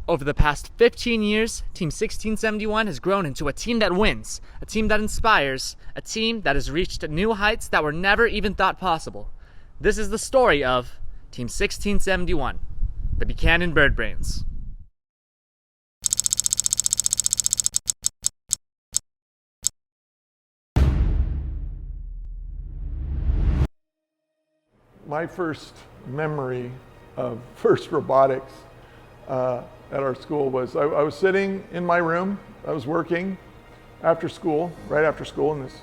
Over the past 15 years, Team 1671 has grown into a team that wins, a team that inspires, a team that has reached new heights that were never even thought possible. This is the story of Team 1671, the Buchanan Bird Brains. My first memory of FRC Robotics at our school was I was sitting in my room. I was working after school, right after school, and this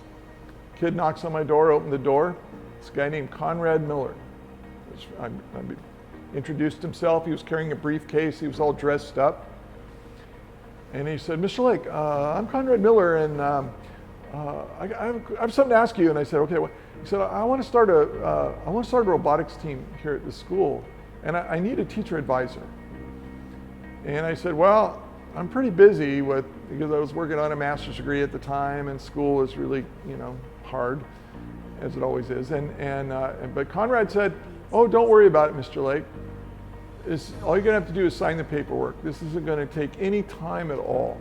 kid knocks on my door, opened the door. This guy named Konrad Miller. I introduced himself. He was carrying a briefcase. He was all dressed up. And he said, "Mr. Lake, I'm Konrad Miller, and I have something to ask you." And I said, "Okay." He said, I want to start a robotics team here at the school, and I need a teacher advisor." And I said, "Well, I'm pretty busy because I was working on a master's degree at the time, and school was really, hard, as it always is." But Konrad said, "Oh, don't worry about it, Mr. Lake. All you're gonna have to do is sign the paperwork. This isn't gonna take any time at all."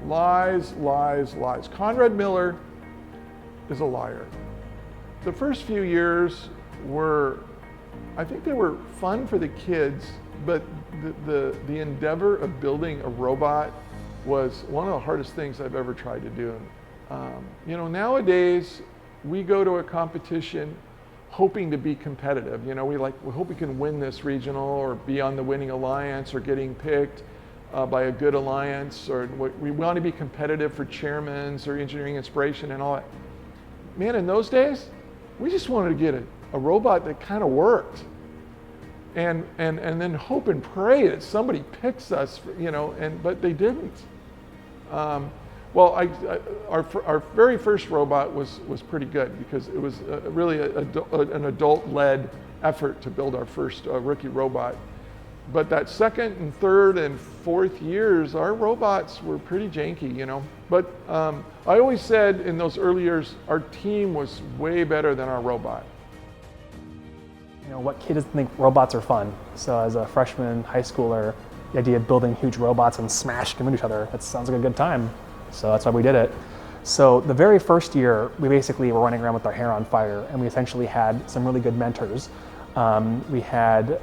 Lies, lies, lies. Konrad Miller is a liar. The first few years I think they were fun for the kids, but the endeavor of building a robot was one of the hardest things I've ever tried to do. Nowadays we go to a competition hoping to be competitive. We hope we can win this regional or be on the winning alliance or getting picked by a good alliance, or we want to be competitive for chairmans or engineering inspiration and all that. Man, in those days, we just wanted to get a robot that kind of worked, and then hope and pray that somebody picks us, but they didn't. Our very first robot was pretty good because it was really an adult-led effort to build our first rookie robot. But that second and third and fourth years, our robots were pretty janky, But I always said in those early years, our team was way better than our robot. What kid doesn't think robots are fun? So as a freshman high schooler, the idea of building huge robots and smashing them into each other, that sounds like a good time. So that's why we did it. So the very first year, we basically were running around with our hair on fire, and we essentially had some really good mentors. We had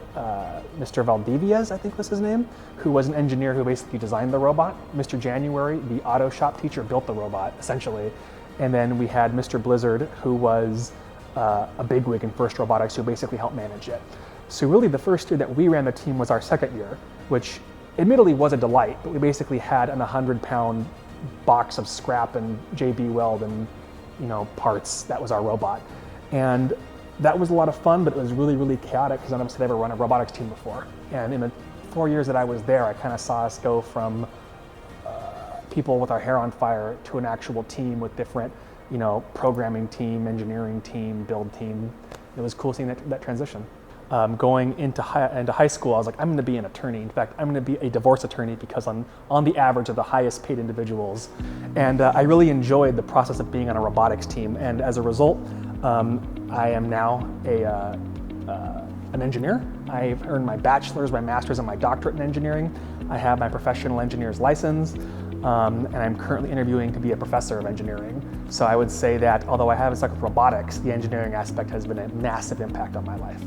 Mr. Valdivias, I think was his name, who was an engineer who basically designed the robot. Mr. January, the auto shop teacher, built the robot, essentially. And then we had Mr. Blizzard, who was a bigwig in FRC Robotics, who basically helped manage it. So really the first year that we ran the team was our second year, which admittedly was a delight, but we basically had an 100-pound box of scrap and JB Weld and parts. That was our robot. And that was a lot of fun, but it was really, really chaotic because none of us had ever run a robotics team before. And in the 4 years that I was there, I kind of saw us go from people with our hair on fire to an actual team with different, programming team, engineering team, build team. It was cool seeing that transition. Going into high school, I was like, I'm going to be an attorney. In fact, I'm going to be a divorce attorney because on the average of the highest paid individuals. And I really enjoyed the process of being on a robotics team. And as a result, I am now an engineer. I've earned my bachelor's, my master's, and my doctorate in engineering. I have my professional engineer's license, and I'm currently interviewing to be a professor of engineering. So I would say that although I haven't stuck with robotics, the engineering aspect has been a massive impact on my life.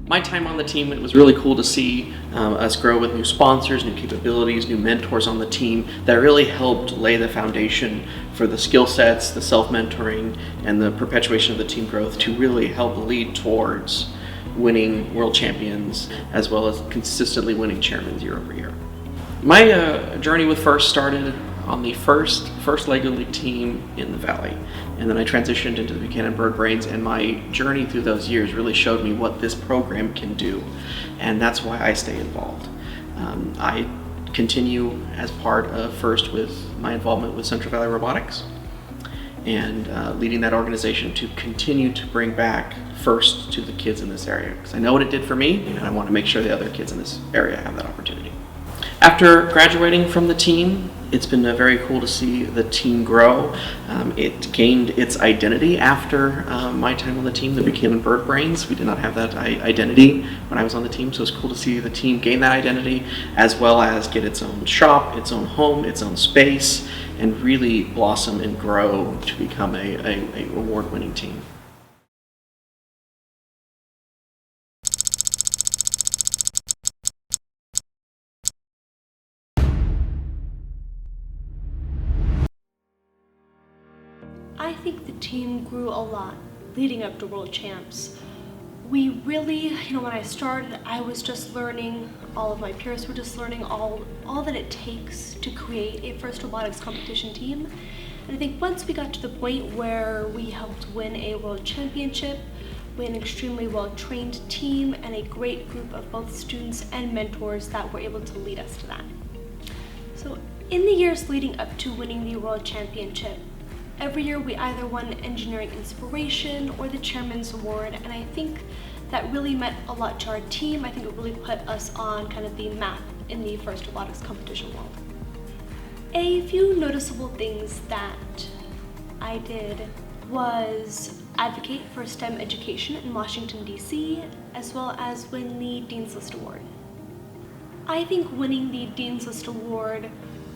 My time on the team, it was really cool to see us grow with new sponsors, new capabilities, new mentors on the team that really helped lay the foundation for the skill sets, the self-mentoring, and the perpetuation of the team growth to really help lead towards winning world champions as well as consistently winning chairmen year over year. My journey with FRC started on the first Lego League team in the Valley. And then I transitioned into the Buchanan Bird Brains, and my journey through those years really showed me what this program can do. And that's why I stay involved. I continue as part of FRC with my involvement with Central Valley Robotics and leading that organization to continue to bring back FRC to the kids in this area. Because I know what it did for me, and I want to make sure the other kids in this area have that opportunity. After graduating from the team, It's been very cool to see the team grow. It gained its identity after my time on the team, the Buchanan Bird Brains. We did not have that identity when I was on the team, so it's cool to see the team gain that identity, as well as get its own shop, its own home, its own space, and really blossom and grow to become a award-winning team. I think the team grew a lot leading up to World Champs. We really, when I started, I was just learning, all of my peers were just learning all that it takes to create a FRC robotics competition team. And I think once we got to the point where we helped win a world championship, we had an extremely well-trained team and a great group of both students and mentors that were able to lead us to that. So in the years leading up to winning the world championship, every year we either won Engineering Inspiration or the Chairman's Award, and I think that really meant a lot to our team. I think it really put us on kind of the map in the FRC robotics competition world. A few noticeable things that I did was advocate for STEM education in Washington, D.C., as well as win the Dean's List Award. I think winning the Dean's List Award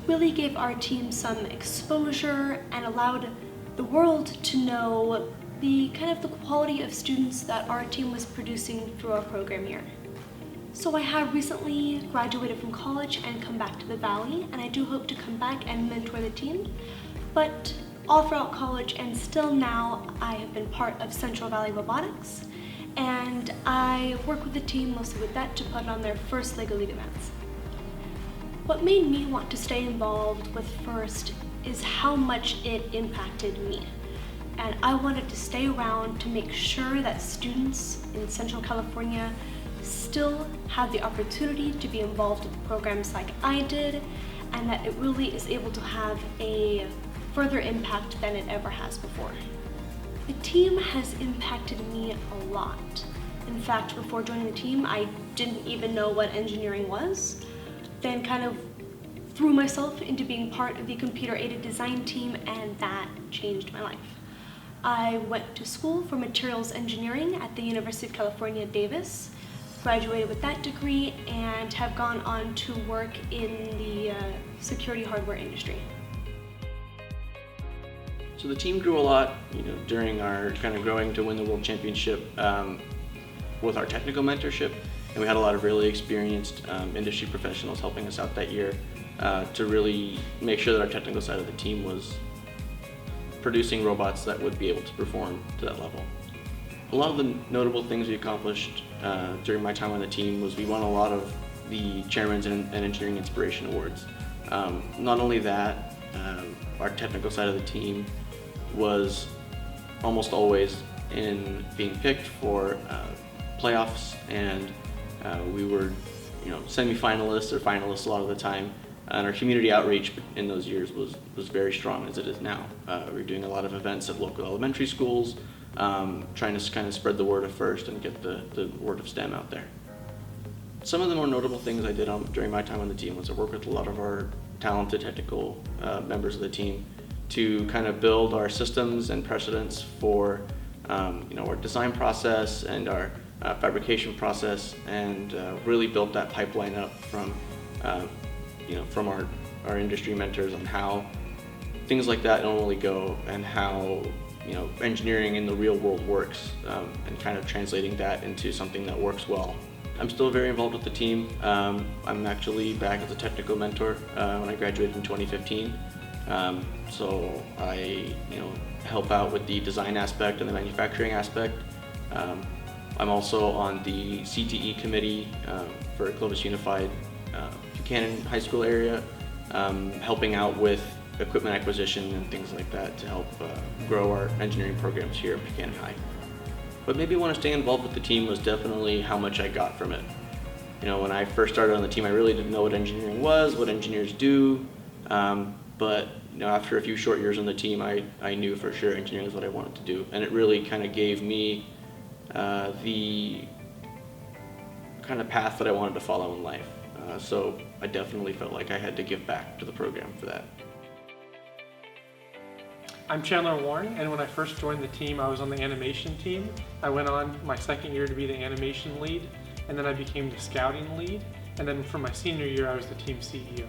really gave our team some exposure and allowed the world to know the quality of students that our team was producing through our program year. So I have recently graduated from college and come back to the Valley, and I do hope to come back and mentor the team. But all throughout college and still now, I have been part of Central Valley Robotics, and I work with the team mostly with that to put on their first LEGO League events. What made me want to stay involved with FRC is how much it impacted me. And I wanted to stay around to make sure that students in Central California still have the opportunity to be involved in programs like I did, and that it really is able to have a further impact than it ever has before. The team has impacted me a lot. In fact, before joining the team, I didn't even know what engineering was. Then kind of threw myself into being part of the computer-aided design team, and that changed my life. I went to school for materials engineering at the University of California, Davis, graduated with that degree, and have gone on to work in the security hardware industry. So the team grew a lot, during our kind of growing to win the World Championship with our technical mentorship. And we had a lot of really experienced industry professionals helping us out that year to really make sure that our technical side of the team was producing robots that would be able to perform to that level. A lot of the notable things we accomplished during my time on the team was we won a lot of the Chairman's and Engineering Inspiration Awards. Not only that, our technical side of the team was almost always in being picked for playoffs, and we were, semi-finalists or finalists a lot of the time. And our community outreach in those years was very strong, as it is now. We were doing a lot of events at local elementary schools, trying to kind of spread the word of FRC and get the word of STEM out there. Some of the more notable things I did during my time on the team was I worked with a lot of our talented technical members of the team to kind of build our systems and precedents for our design process and our fabrication process, and really built that pipeline up from our industry mentors on how things like that normally go, and how engineering in the real world works, and kind of translating that into something that works well. I'm still very involved with the team. I'm actually back as a technical mentor when I graduated in 2015. So I help out with the design aspect and the manufacturing aspect. I'm also on the CTE committee for Clovis Unified Buchanan High School area, helping out with equipment acquisition and things like that to help grow our engineering programs here at Buchanan High. What made me want to stay involved with the team was definitely how much I got from it. When I first started on the team, I really didn't know what engineering was, what engineers do, but after a few short years on the team, I knew for sure engineering is what I wanted to do, and it really kind of gave me the kind of path that I wanted to follow in life. So I definitely felt like I had to give back to the program for that. I'm Chandler Warren, and when I first joined the team, I was on the animation team. I went on my second year to be the animation lead, and then I became the scouting lead, and then for my senior year, I was the team CEO.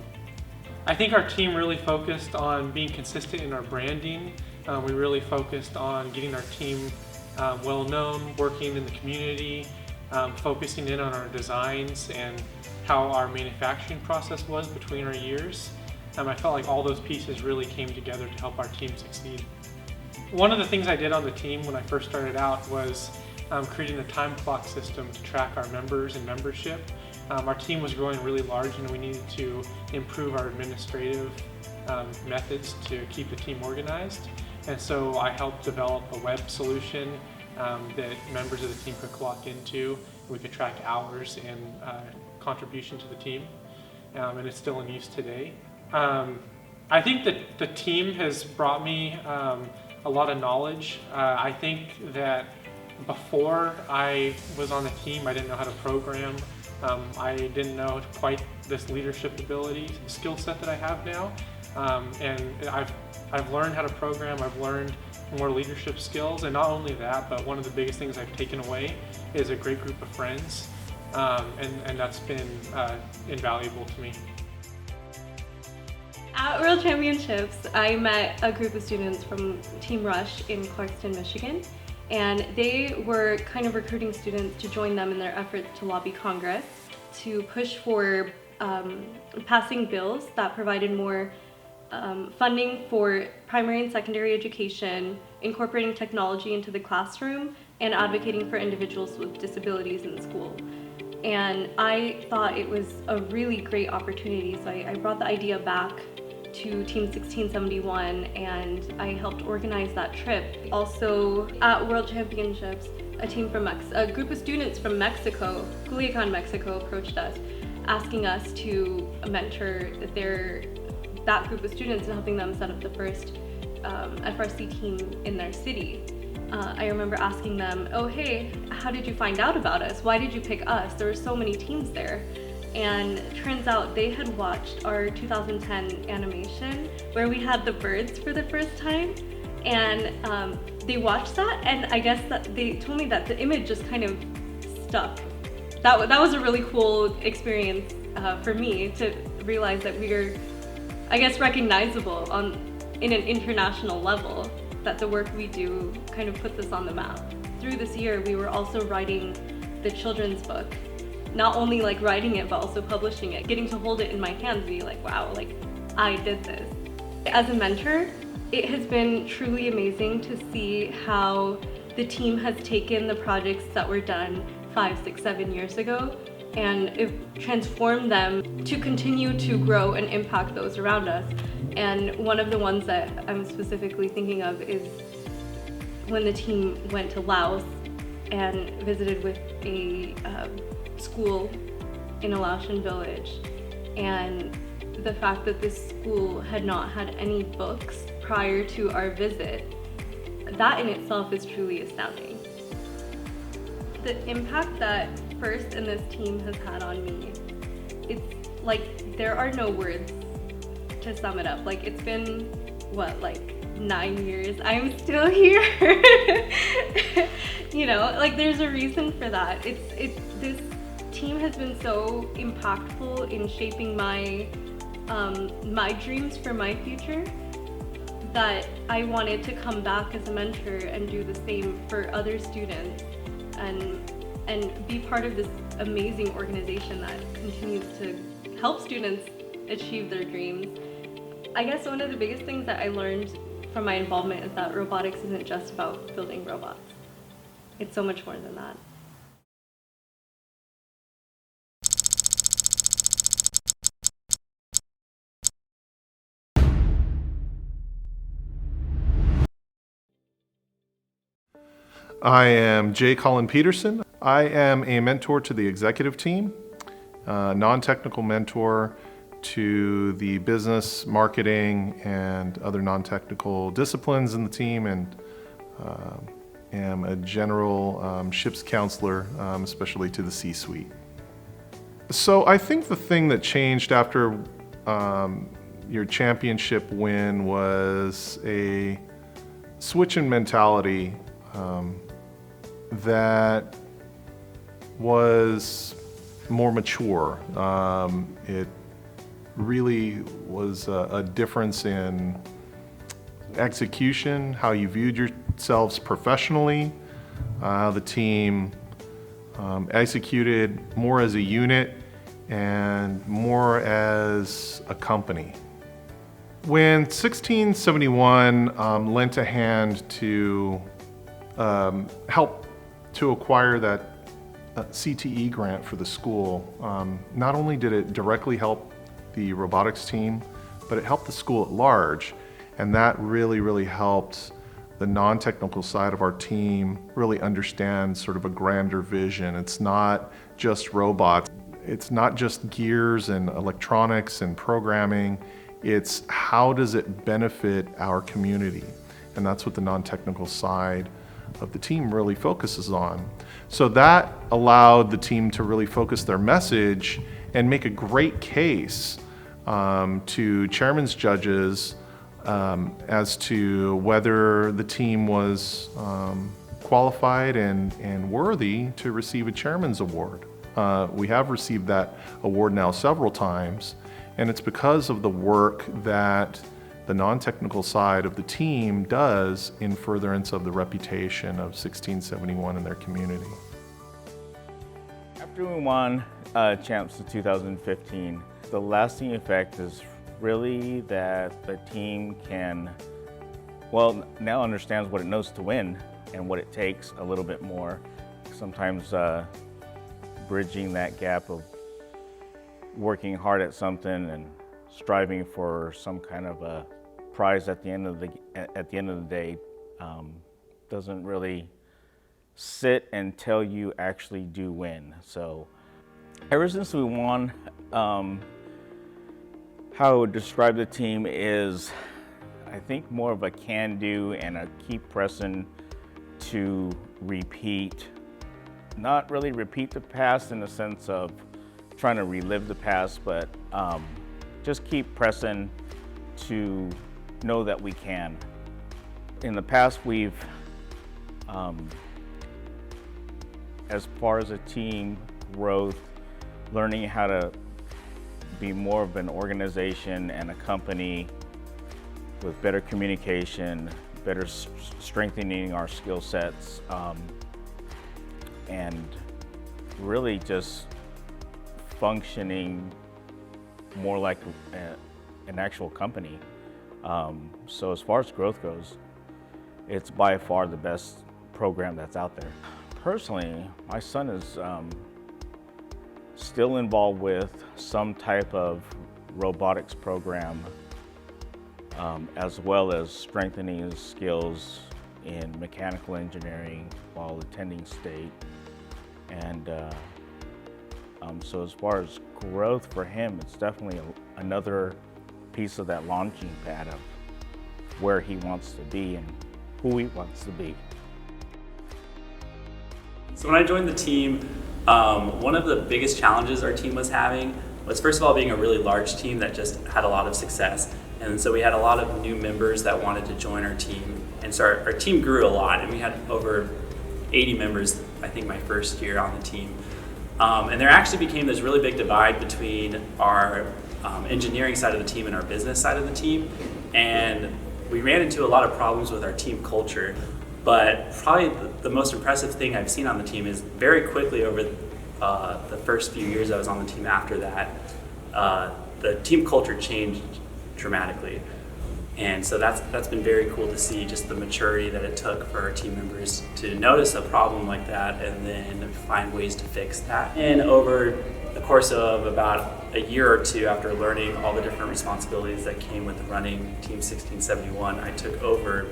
I think our team really focused on being consistent in our branding. We really focused on getting our team well known, working in the community, focusing in on our designs and how our manufacturing process was between our years. I felt like all those pieces really came together to help our team succeed. One of the things I did on the team when I first started out was creating a time clock system to track our members and membership. Our team was growing really large and we needed to improve our administrative methods to keep the team organized. And so I helped develop a web solution that members of the team could clock into. We could track hours and contribution to the team, and it's still in use today. I think that the team has brought me a lot of knowledge. I think that before I was on the team, I didn't know how to program. I didn't know quite this leadership ability, skill set that I have now. And I've learned how to program, I've learned more leadership skills, and not only that, but one of the biggest things I've taken away is a great group of friends, and that's been invaluable to me. At World Championships, I met a group of students from Team Rush in Clarkston, Michigan, and they were kind of recruiting students to join them in their efforts to lobby Congress to push for passing bills that provided more funding for primary and secondary education, incorporating technology into the classroom, and advocating for individuals with disabilities in the school. And I thought it was a really great opportunity, so I brought the idea back to Team 1671 and I helped organize that trip. Also at World Championships, a group of students from Mexico, Culiacan, Mexico, approached us asking us to mentor that group of students and helping them set up the first FRC team in their city. I remember asking them, oh hey, how did you find out about us? Why did you pick us? There were so many teams there. And it turns out they had watched our 2010 animation where we had the birds for the first time. And they watched that, and I guess that they told me that the image just kind of stuck. That was a really cool experience for me to realize that we are, I guess, recognizable in an international level, that the work we do kind of puts us on the map. Through this year, we were also writing the children's book. Not only like writing it, but also publishing it. Getting to hold it in my hands, be like, wow, like I did this. As a mentor, it has been truly amazing to see how the team has taken the projects that were done 5, 6, 7 years ago and transformed them to continue to grow and impact those around us. And one of the ones that I'm specifically thinking of is when the team went to Laos and visited with a school in a Laotian village, and the fact that this school had not had any books prior to our visit, that in itself is truly astounding. The impact that FIRST and this team has had on me, it's like there are no words to sum it up. Like it's been, what, like 9 years, I'm still here. You know, like there's a reason for that. This team has been so impactful in shaping my my dreams for my future that I wanted to come back as a mentor and do the same for other students and be part of this amazing organization that continues to help students achieve their dreams. I guess one of the biggest things that I learned from my involvement is that robotics isn't just about building robots. It's so much more than that. I am J. Colin Peterson. I am a mentor to the executive team, non-technical mentor to the business, marketing, and other non-technical disciplines in the team, and am a general ship's counselor, especially to the C-suite. So I think the thing that changed after your championship win was a switch in mentality that was more mature. It really was a difference in execution, how you viewed yourselves professionally. The team executed more as a unit and more as a company. When 1671 lent a hand to help to acquire that CTE grant for the school, not only did it directly help the robotics team, but it helped the school at large. And that really helped the non-technical side of our team really understand sort of a grander vision. It's not just robots. It's not just gears and electronics and programming. It's how does it benefit our community? And that's what the non-technical side of the team really focuses on. So that allowed the team to really focus their message and make a great case to chairman's judges as to whether the team was qualified and worthy to receive a chairman's award. We have received that award now several times, and it's because of the work that the non-technical side of the team does in furtherance of the reputation of 1671 in their community. After we won champs in 2015, the lasting effect is really that the team can, well, now understands what it knows to win and what it takes a little bit more. Sometimes bridging that gap of working hard at something and striving for some kind of a prize at the end of the day doesn't really sit until you actually do win. So ever since we won, how I would describe the team is, I think, more of a can-do and a keep pressing to repeat. Not really repeat the past in the sense of trying to relive the past, but just keep pressing to know that we can. In the past, we've, as far as a team growth, learning how to be more of an organization and a company with better communication, better strengthening our skill sets, and really just functioning more like an actual company. So as far as growth goes, it's by far the best program that's out there. Personally, my son is still involved with some type of robotics program, as well as strengthening his skills in mechanical engineering while attending state. And so as far as growth for him, it's definitely another piece of that launching pad of where he wants to be and who he wants to be. So when I joined the team, one of the biggest challenges our team was having was, first of all, being a really large team that just had a lot of success. And so we had a lot of new members that wanted to join our team. And so our team grew a lot, and we had over 80 members, I think, my first year on the team. And there actually became this really big divide between our engineering side of the team and our business side of the team. And we ran into a lot of problems with our team culture. But probably the most impressive thing I've seen on the team is very quickly over the first few years I was on the team after that, the team culture changed dramatically. And so that's been very cool to see, just the maturity that it took for our team members to notice a problem like that and then find ways to fix that. And over the course of about a year or two after learning all the different responsibilities that came with running Team 1671, I took over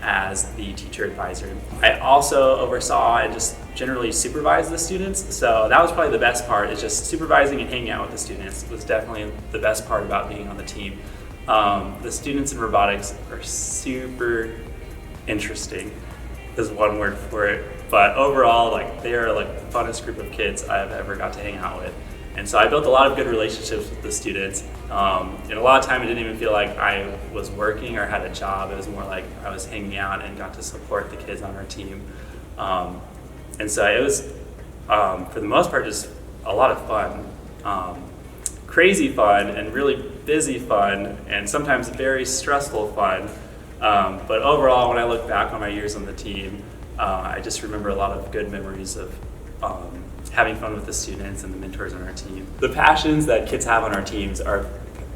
as the teacher advisor. I also oversaw and just generally supervised the students. So that was probably the best part, is just supervising and hanging out with the students was definitely the best part about being on the team. The students in robotics are super interesting, is one word for it. But overall, like, they are like the funnest group of kids I've ever got to hang out with. And so I built a lot of good relationships with the students. And a lot of time it didn't even feel like I was working or had a job. It was more like I was hanging out and got to support the kids on our team. And so it was, for the most part, just a lot of fun. Crazy fun and really busy fun and sometimes very stressful fun. But overall, when I look back on my years on the team, I just remember a lot of good memories of having fun with the students and the mentors on our team. The passions that kids have on our teams are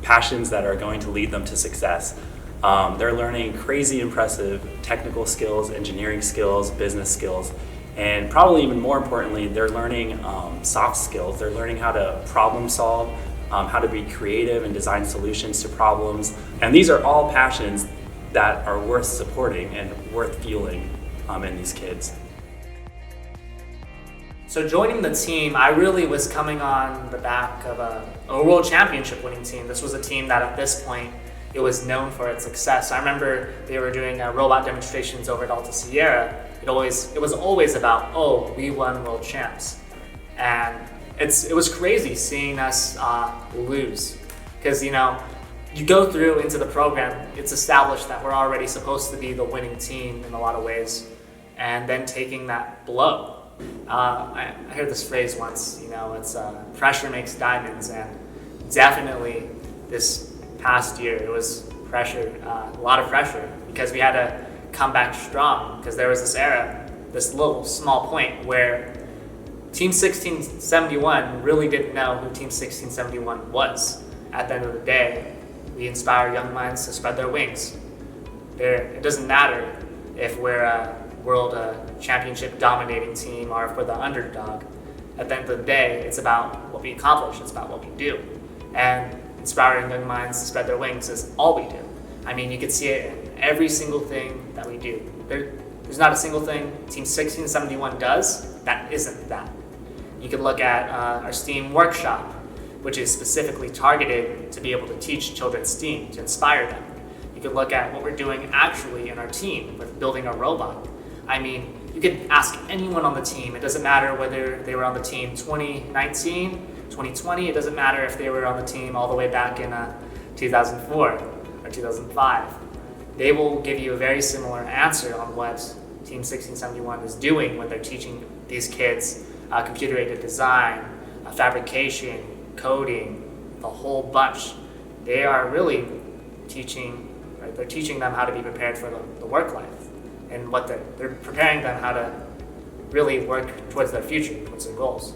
passions that are going to lead them to success. They're learning crazy impressive technical skills, engineering skills, business skills, and probably even more importantly, they're learning soft skills. They're learning how to problem solve, how to be creative and design solutions to problems. And these are all passions that are worth supporting and worth fueling in these kids. So joining the team, I really was coming on the back of a world championship winning team. This was a team that at this point, it was known for its success. I remember they were doing robot demonstrations over at Alta Sierra. It was always about, oh, we won world champs. And it was crazy seeing us lose. Because, you go through into the program, it's established that we're already supposed to be the winning team in a lot of ways. And then taking that blow. I heard this phrase once, it's pressure makes diamonds, and definitely this past year it was pressure, a lot of pressure, because we had to come back strong, because there was this era, this little small point where Team 1671 really didn't know who Team 1671 was. At the end of the day, we inspire young minds to spread their wings. It doesn't matter if we're a world championship dominating team or if we're the underdog. At the end of the day, it's about what we accomplish, it's about what we do. And inspiring young minds to spread their wings is all we do. I mean, you can see it in every single thing that we do. There's not a single thing Team 1671 does that isn't that. You can look at our STEAM workshop, which is specifically targeted to be able to teach children STEAM, to inspire them. You can look at what we're doing actually in our team with building a robot. I mean, you could ask anyone on the team. It doesn't matter whether they were on the team 2019, 2020. It doesn't matter if they were on the team all the way back in 2004 or 2005. They will give you a very similar answer on what Team 1671 is doing when they're teaching these kids computer-aided design, fabrication, coding, the whole bunch. They are really teaching, right? They're teaching them how to be prepared for the work life. And what they're preparing them how to really work towards their future, towards their goals.